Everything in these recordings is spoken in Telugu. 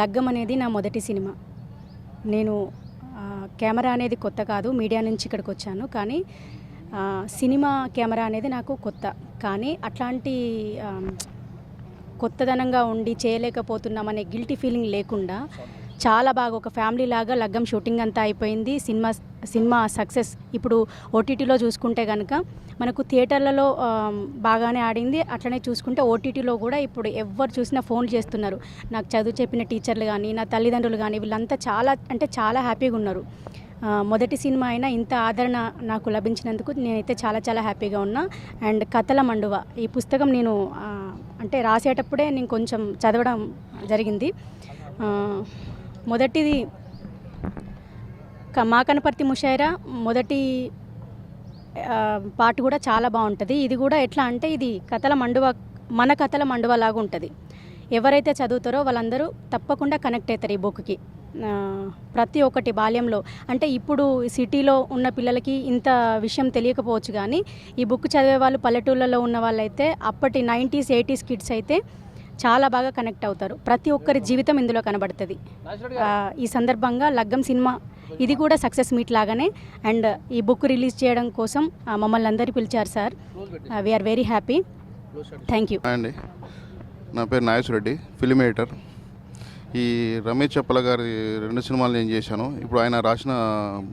లగ్గం అనేది నా మొదటి సినిమా. నేను కెమెరా అనేది కొత్త కాదు, మీడియా నుంచి ఇక్కడికి వచ్చాను. కానీ సినిమా కెమెరా అనేది నాకు కొత్త. కానీ అట్లాంటి కొత్తదనంగా ఉండి చేయలేకపోతున్నామనే గిల్టీ ఫీలింగ్ లేకుండా చాలా బాగా ఒక ఫ్యామిలీ లాగా లగ్గం షూటింగ్ అంతా అయిపోయింది. Cinema success. ఇప్పుడు ఓటీటీలో చూసుకుంటే కనుక మనకు థియేటర్లలో బాగానే ఆడింది. అట్లనే చూసుకుంటే ఓటీటీలో కూడా ఇప్పుడు ఎవరు చూసినా ఫోన్లు చేస్తున్నారు. నాకు చదువు చెప్పిన టీచర్లు కానీ, నా తల్లిదండ్రులు కానీ, వీళ్ళంతా చాలా హ్యాపీగా ఉన్నారు. మొదటి సినిమా అయినా ఇంత ఆదరణ నాకు లభించినందుకు నేనైతే చాలా హ్యాపీగా ఉన్నా. అండ్ కథల మండువ ఈ పుస్తకం నేను అంటే రాసేటప్పుడే నేను కొంచెం చదవడం జరిగింది. మొదటిది మా కనపర్తి ముషాయిరా మొదటి పార్ట్ కూడా చాలా బాగుంటుంది. ఇది కూడా ఎట్లా అంటే ఇది మన కథల మండువ లాగా ఉంటుంది. ఎవరైతే చదువుతారో వాళ్ళందరూ తప్పకుండా కనెక్ట్ అవుతారు ఈ బుక్కి. ప్రతి ఒక్కటి బాల్యంలో అంటే ఇప్పుడు సిటీలో ఉన్న పిల్లలకి ఇంత విషయం తెలియకపోవచ్చు, కానీ ఈ బుక్ చదివే వాళ్ళు పల్లెటూళ్ళలో ఉన్న వాళ్ళైతే అప్పటి 90s 80s కిడ్స్ అయితే చాలా బాగా కనెక్ట్ అవుతారు. ప్రతి ఒక్కరి జీవితం ఇందులో కనబడుతుంది. ఈ సందర్భంగా లగ్గం సినిమా ఇది కూడా సక్సెస్ మీట్ లాగానే. అండ్ ఈ బుక్ రిలీజ్ చేయడం కోసం మమ్మల్ని అందరినీ పిలిచారు sir. We are very happy. Thank you అండి. నా పేరు నాగేశ్వరరెడ్డి, ఫిల్మ్ ఎడిటర్. ఈ రమేష్ చెప్పల గారి 2 సినిమాలు నేను చేశాను. ఇప్పుడు ఆయన రాసిన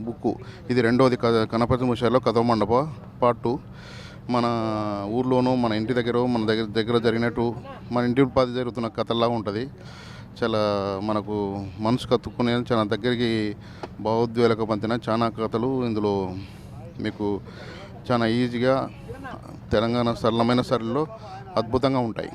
బుక్ ఇది రెండోది. కనపర్తి ముషాయిలో కథల మండప పార్ట్ 2. మన ఊర్లోనూ మన ఇంటి మన దగ్గర జరిగినట్టు మన ఇంటి ఉపాధి జరుగుతున్న కథల్లా ఉంటుంది. చాలా మనకు మనసు కత్తుకునే చాలా దగ్గరికి భావోద్వేలక పంతిన చాలా కథలు ఇందులో మీకు చాలా ఈజీగా తెలంగాణ సరళమైన సరళిలో అద్భుతంగా ఉంటాయి.